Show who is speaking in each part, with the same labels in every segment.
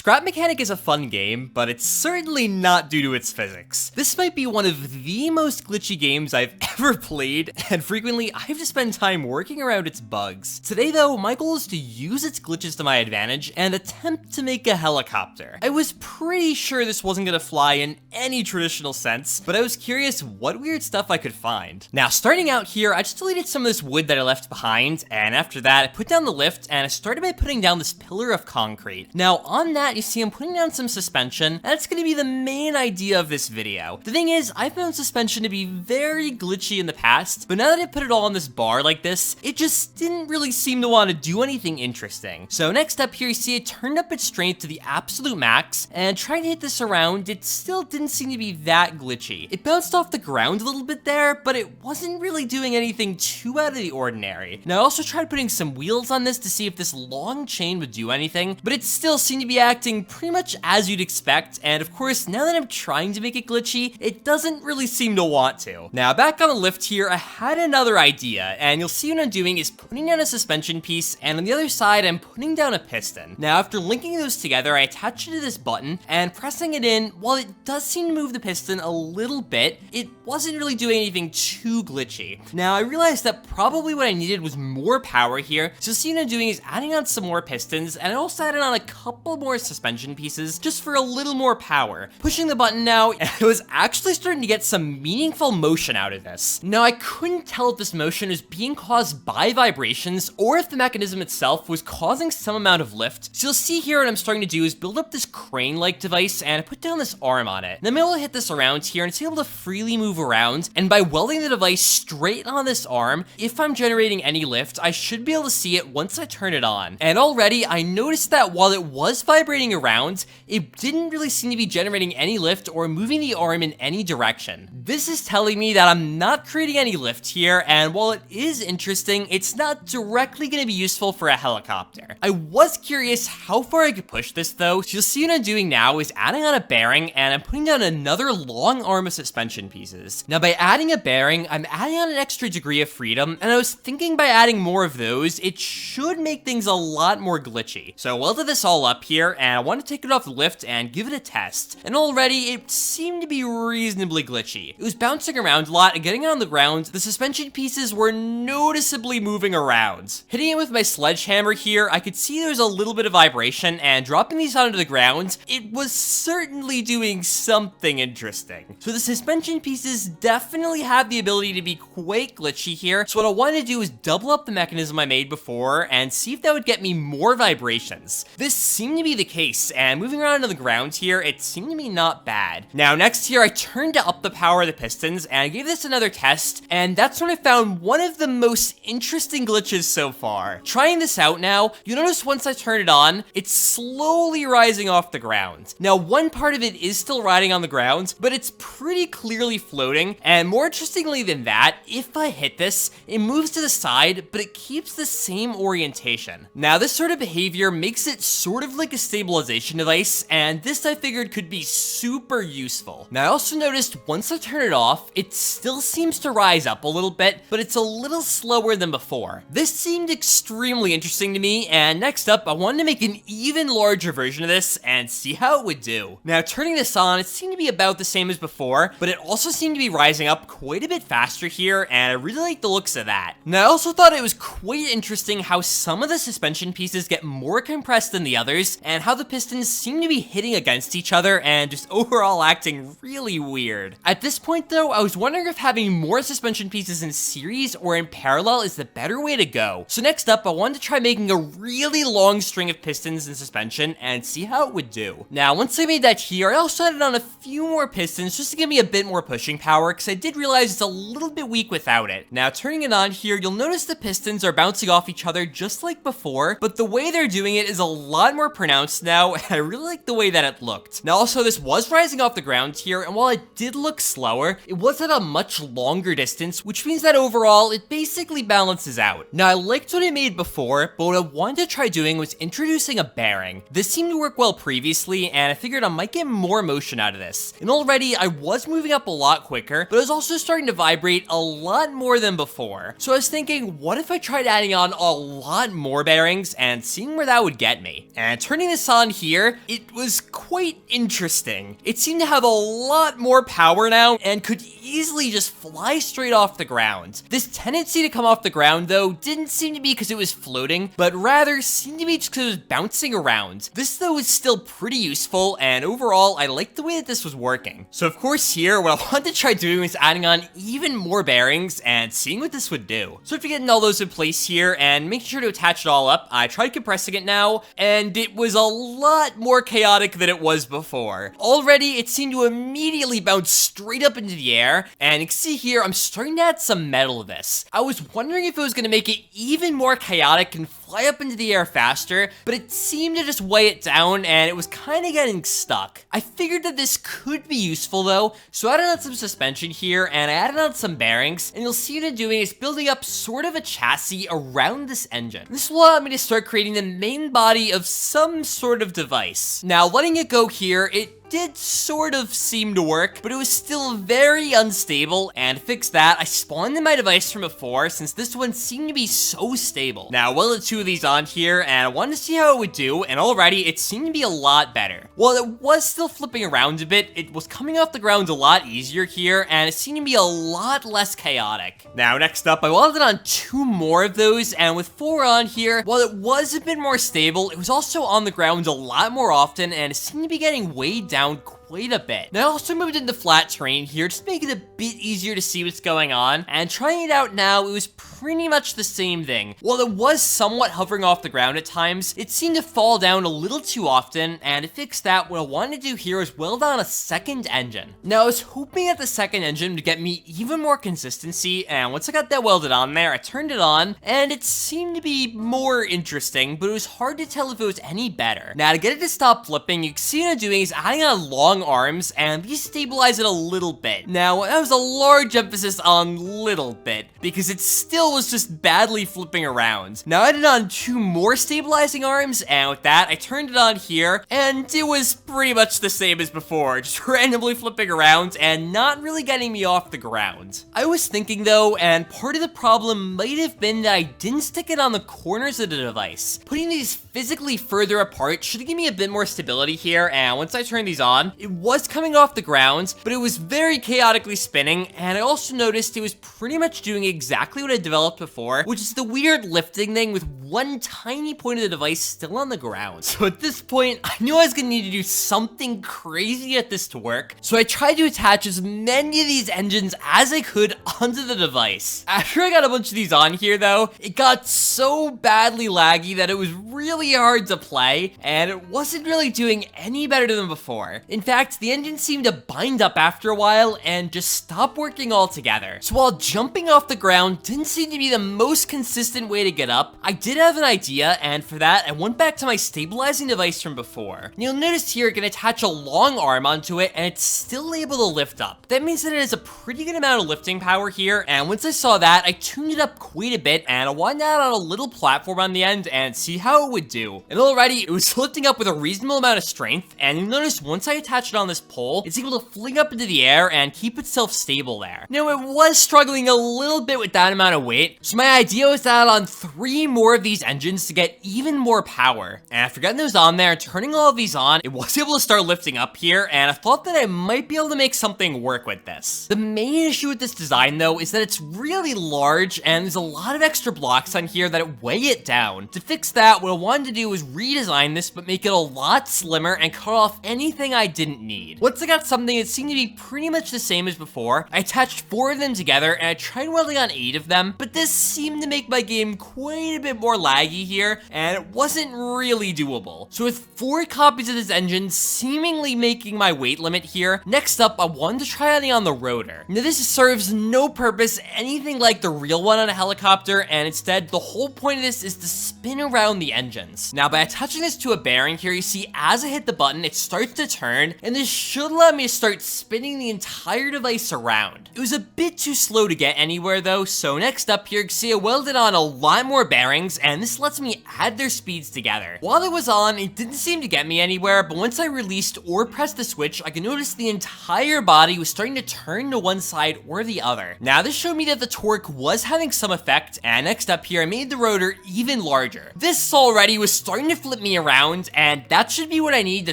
Speaker 1: Scrap Mechanic is a fun game, but it's certainly not due to its physics. This might be one of the most glitchy games I've ever played, and frequently I have to spend time working around its bugs. Today though, my goal is to use its glitches to my advantage and attempt to make a helicopter. I was pretty sure this wasn't gonna fly in any traditional sense, but I was curious what weird stuff I could find. Now, starting out here, I just deleted some of this wood that I left behind, and after that, I put down the lift, and I started by putting down this pillar of concrete. Now, on that, you see I'm putting down some suspension, and that's gonna be the main idea of this video. The thing is, I've found suspension to be very glitchy in the past, but now that I put it all on this bar like this, it just didn't really seem to want to do anything interesting. So next up here, you see it turned up its strength to the absolute max, and trying to hit this around, it still didn't seem to be that glitchy. It bounced off the ground a little bit there, but it wasn't really doing anything too out of the ordinary. Now I also tried putting some wheels on this to see if this long chain would do anything, but it still seemed to be acting pretty much as you'd expect, and of course, now that I'm trying to make it glitchy, it doesn't really seem to want to. Now, back on the lift here, I had another idea, and you'll see what I'm doing is putting down a suspension piece, and on the other side, I'm putting down a piston. Now, after linking those together, I attach it to this button, and pressing it in, while it does seem to move the piston a little bit, it wasn't really doing anything too glitchy. Now, I realized that probably what I needed was more power here, so see what I'm doing is adding on some more pistons, and I also added on a couple more suspension pieces just for a little more power. Pushing the button now, and I was actually starting to get some meaningful motion out of this. Now, I couldn't tell if this motion was being caused by vibrations or if the mechanism itself was causing some amount of lift. So you'll see here what I'm starting to do is build up this crane-like device, and I put down this arm on it. And I'm able to hit this around here, and it's able to freely move around, and by welding the device straight on this arm, if I'm generating any lift, I should be able to see it once I turn it on. And already, I noticed that while it was vibrating around, it didn't really seem to be generating any lift or moving the arm in any direction. This is telling me that I'm not creating any lift here, and while it is interesting, it's not directly going to be useful for a helicopter. I was curious how far I could push this though, so you'll see what I'm doing now is adding on a bearing, and I'm putting down another long arm of suspension pieces. Now, by adding a bearing, I'm adding on an extra degree of freedom, and I was thinking by adding more of those, it should make things a lot more glitchy. So I welded this all up here, and I want to take it off the lift and give it a test. And already, it seemed to be reasonably glitchy. It was bouncing around a lot, and getting on the ground, the suspension pieces were noticeably moving around. Hitting it with my sledgehammer here, I could see there was a little bit of vibration, and dropping these onto the ground, it was certainly doing something interesting. So the suspension pieces definitely have the ability to be quite glitchy here, so what I wanted to do is double up the mechanism I made before and see if that would get me more vibrations. This seemed to be the case, and moving around on the ground here, it seemed to be not bad. Now, next here, I turned up the power of the pistons, and I gave this another test, and that's when I found one of the most interesting glitches so far. Trying this out now, you notice once I turn it on, it's slowly rising off the ground. Now, one part of it is still riding on the ground, but it's pretty clearly floating, and more interestingly than that, if I hit this, it moves to the side, but it keeps the same orientation. Now, this sort of behavior makes it sort of like a stabilization device, and this I figured could be super useful. Now, I also noticed once I turn it off, it still seems to rise up a little bit, but it's a little slower than before. This seemed extremely interesting to me, and next up, I wanted to make an even larger version of this and see how it would do. Now, turning this on, it seemed to be about the same as before, but it also seemed to be rising up quite a bit faster here, and I really like the looks of that. Now, I also thought it was quite interesting how some of the suspension pieces get more compressed than the others, and how the pistons seem to be hitting against each other and just overall acting really weird. At this point though, I was wondering if having more suspension pieces in series or in parallel is the better way to go. So next up, I wanted to try making a really long string of pistons in suspension and see how it would do. Now, once I made that here, I also added on a few more pistons just to give me a bit more pushing power, because I did realize it's a little bit weak without it. Now, turning it on here, you'll notice the pistons are bouncing off each other just like before, but the way they're doing it is a lot more pronounced now, and I really like the way that it looked. Now, also, this was rising off the ground here, and while it did look slower, it was at a much longer distance, which means that overall, it basically balances out. Now, I liked what I made before, but what I wanted to try doing was introducing a bearing. This seemed to work well previously, and I figured I might get more motion out of this. And already, I was moving up a lot quicker, but I was also starting to vibrate a lot more than before. So I was thinking, what if I tried adding on a lot more bearings and seeing where that would get me? And turning this on here, it was quite interesting. It seemed to have a lot more power now and could easily just fly straight off the ground. This tendency to come off the ground, though, didn't seem to be because it was floating, but rather seemed to be just because it was bouncing around. This, though, is still pretty useful, and overall, I liked the way that this was working. So, of course, here, what I wanted to try doing was adding on even more bearings and seeing what this would do. So after getting all those in place here and making sure to attach it all up, I tried compressing it now, and it was a lot more chaotic than it was before. Already, it seemed to immediately bounce straight up into the air, and you can see here, I'm starting to add some metal to this. I was wondering if it was going to make it even more chaotic and fly up into the air faster, but it seemed to just weigh it down, and it was kind of getting stuck. I figured that this could be useful though, so I added on some suspension here, and I added on some bearings, and you'll see what I'm doing is building up sort of a chassis around this engine. This will allow me to start creating the main body of some sort of device. Now, letting it go here, it did sort of seem to work, but it was still very unstable, and to fix that, I spawned in my device from before since this one seemed to be so stable. Now, well, the two of these on here, and I wanted to see how it would do, and already it seemed to be a lot better. While it was still flipping around a bit, it was coming off the ground a lot easier here, and it seemed to be a lot less chaotic. Now, next up, I welded on 2 more of those, and with 4 on here, while it was a bit more stable, it was also on the ground a lot more often, and it seemed to be getting weighed down quite a bit. Now I also moved into flat terrain here just to make it a bit easier to see what's going on, and trying it out now, it was pretty much the same thing. While it was somewhat hovering off the ground at times, it seemed to fall down a little too often, and to fix that, what I wanted to do here was weld on a second engine. Now I was hoping that the second engine would get me even more consistency, and once I got that welded on there, I turned it on, and it seemed to be more interesting, but it was hard to tell if it was any better. Now to get it to stop flipping, you can see what I'm doing is adding on long arms and destabilize it a little bit. Now, that was a large emphasis on little bit, because it still was just badly flipping around. Now, I added on 2 more stabilizing arms, and with that, I turned it on here, and it was pretty much the same as before, just randomly flipping around and not really getting me off the ground. I was thinking though, and part of the problem might have been that I didn't stick it on the corners of the device. Putting these physically further apart should give me a bit more stability here, and once I turned these on, it was coming off the ground, but it was very chaotically spinning, and I also noticed it was pretty much doing exactly what I developed before, which is the weird lifting thing with one tiny point of the device still on the ground. So at this point, I knew I was gonna need to do something crazy at this to work, so I tried to attach as many of these engines as I could onto the device. After I got a bunch of these on here though, it got so badly laggy that it was really hard to play, and it wasn't really doing any better than before. In fact, the engine seemed to bind up after a while and just stop working altogether. So while jumping off the ground didn't seem to be the most consistent way to get up, I did have an idea, and for that, I went back to my stabilizing device from before. And you'll notice here I can attach a long arm onto it, and it's still able to lift up. That means that it has a pretty good amount of lifting power here, and once I saw that, I tuned it up quite a bit, and I wanted to add on a little platform on the end and see how it would do. And already, it was lifting up with a reasonable amount of strength, and you'll notice once I attach it on this pole, it's able to fling up into the air and keep itself stable there. Now, it was struggling a little bit with that amount of weight, so my idea was to add on 3 more of these engines to get even more power. And after getting those on there and turning all of these on, it was able to start lifting up here, and I thought that I might be able to make something work with this. The main issue with this design, though, is that it's really large, and there's a lot of extra blocks on here that weigh it down. To fix that, what I wanted to do was redesign this, but make it a lot slimmer and cut off anything I didn't need. Once I got something that seemed to be pretty much the same as before, I attached 4 of them together, and I tried welding on 8 of them, but this seemed to make my game quite a bit more laggy here, and it wasn't really doable. So with 4 copies of this engine seemingly making my weight limit here, next up I wanted to try adding on the rotor. Now this serves no purpose anything like the real one on a helicopter, and instead the whole point of this is to spin around the engines. Now by attaching this to a bearing here, you see as I hit the button it starts to turn, and this should allow me to start spinning the entire device around. It was a bit too slow to get anywhere though, so next up here, you can see I welded on a lot more bearings, and this lets me add their speeds together. While it was on, it didn't seem to get me anywhere, but once I released or pressed the switch, I could notice the entire body was starting to turn to one side or the other. Now this showed me that the torque was having some effect, and next up here, I made the rotor even larger. This already was starting to flip me around, and that should be what I need to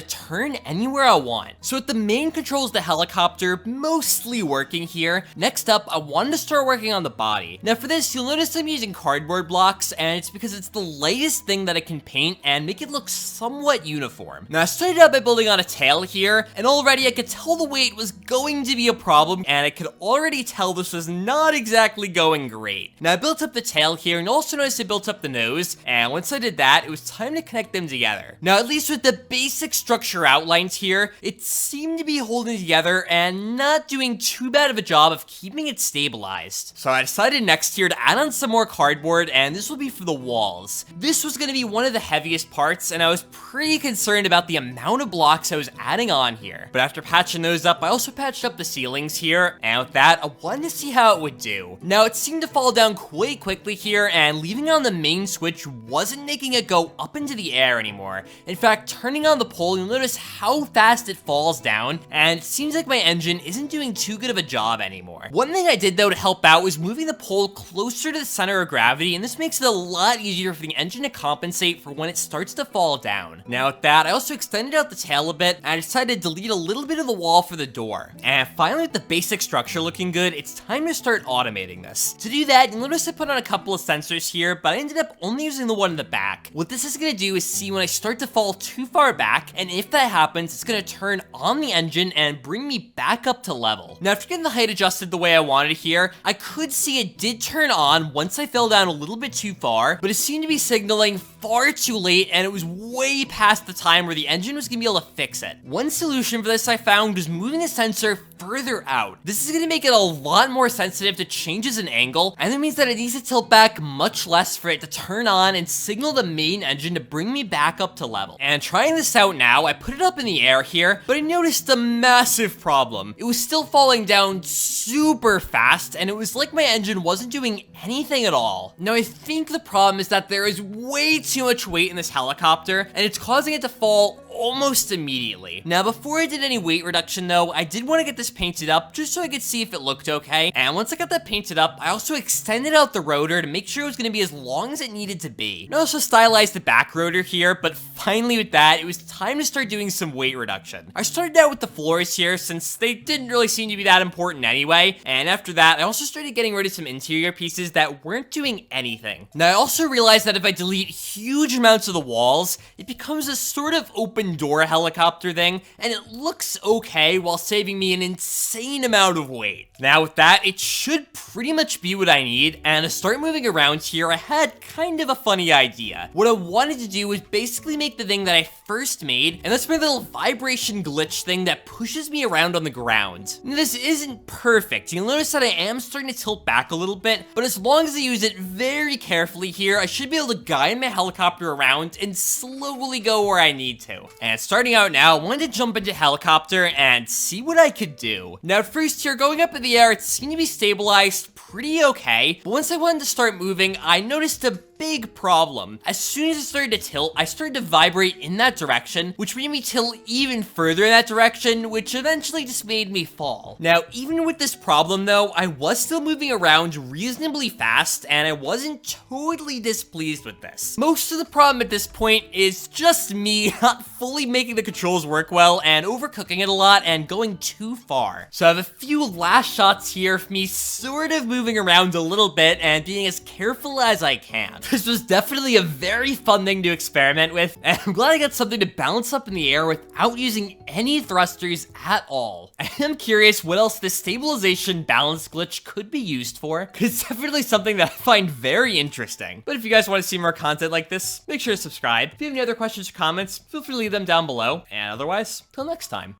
Speaker 1: turn anywhere I want. So with the main controls of the helicopter mostly working here, next up, I wanted to start working on the body. Now for this, you'll notice I'm using cardboard blocks, and it's because it's the lightest thing that I can paint and make it look somewhat uniform. Now I started out by building on a tail here, and already I could tell the weight was going to be a problem, and I could already tell this was not exactly going great. Now I built up the tail here, and also noticed I built up the nose, and once I did that, it was time to connect them together. Now at least with the basic structure outlines here, it seemed to be holding together and not doing too bad of a job of keeping it stabilized. So I decided next here to add on some more cardboard, and this will be for the walls. This was going to be one of the heaviest parts, and I was pretty concerned about the amount of blocks I was adding on here. But after patching those up, I also patched up the ceilings here, and with that, I wanted to see how it would do. Now it seemed to fall down quite quickly here, and leaving on the main switch wasn't making it go up into the air anymore. In fact, turning on the pole, you'll notice how fast it falls down, and it seems like my engine isn't doing too good of a job anymore. One thing I did though to help out was moving the pole closer to the center of gravity, and this makes it a lot easier for the engine to compensate for when it starts to fall down. Now with that, I also extended out the tail a bit, and I decided to delete a little bit of the wall for the door. And finally, with the basic structure looking good, it's time to start automating this. To do that, you'll notice I put on a couple of sensors here, but I ended up only using the one in the back. What this is going to do is see when I start to fall too far back, and if that happens, it's going to turn on the engine and bring me back up to level. Now after getting the height adjusted the way I wanted here, I could see it did turn on once I fell down a little bit too far, but it seemed to be signaling far too late, and it was way past the time where the engine was going to be able to fix it. One solution for this I found was moving the sensor further out. This is going to make it a lot more sensitive to changes in angle, and that means that it needs to tilt back much less for it to turn on and signal the main engine to bring me back up to level. And trying this out now, I put it up in the air here, but I noticed a massive problem. It was still falling down super fast, and it was like my engine wasn't doing anything at all. Now I think the problem is that there is way too much weight in this helicopter, and it's causing it to fall almost immediately. Now before I did any weight reduction though, I did want to get this painted up just so I could see if it looked okay. And once I got that painted up, I also extended out the rotor to make sure it was going to be as long as it needed to be. I also stylized the back rotor here, but finally with that, it was time to start doing some weight reduction. I started out with the floors here since they didn't really seem to be that important anyway. And after that, I also started getting rid of some interior pieces that weren't doing anything. Now I also realized that if I delete huge amounts of the walls, it becomes a sort of open door helicopter thing, and it looks okay while saving me an insane amount of weight. Now with that, it should pretty much be what I need, and to start moving around here, I had kind of a funny idea. What I wanted to do was basically make the thing that I first made, and that's my little vibration glitch thing that pushes me around on the ground. Now, this isn't perfect. You'll notice that I am starting to tilt back a little bit, but as long as I use it very carefully here, I should be able to guide my helicopter around and slowly go where I need to. And starting out now, I wanted to jump into helicopter and see what I could do. Now at first here, going up in the air, it seemed to be stabilized pretty okay, but once I wanted to start moving, I noticed a big problem. As soon as it started to tilt, I started to vibrate in that direction, which made me tilt even further in that direction, which eventually just made me fall. Now, even with this problem though, I was still moving around reasonably fast, and I wasn't totally displeased with this. Most of the problem at this point is just me not fully making the controls work well and overcooking it a lot and going too far. So I have a few last shots here of me sort of moving around a little bit and being as careful as I can. This was definitely a very fun thing to experiment with, and I'm glad I got something to bounce up in the air without using any thrusters at all. I am curious what else this stabilization balance glitch could be used for, because it's definitely something that I find very interesting. But if you guys want to see more content like this, make sure to subscribe. If you have any other questions or comments, feel free to leave them down below, and otherwise, till next time.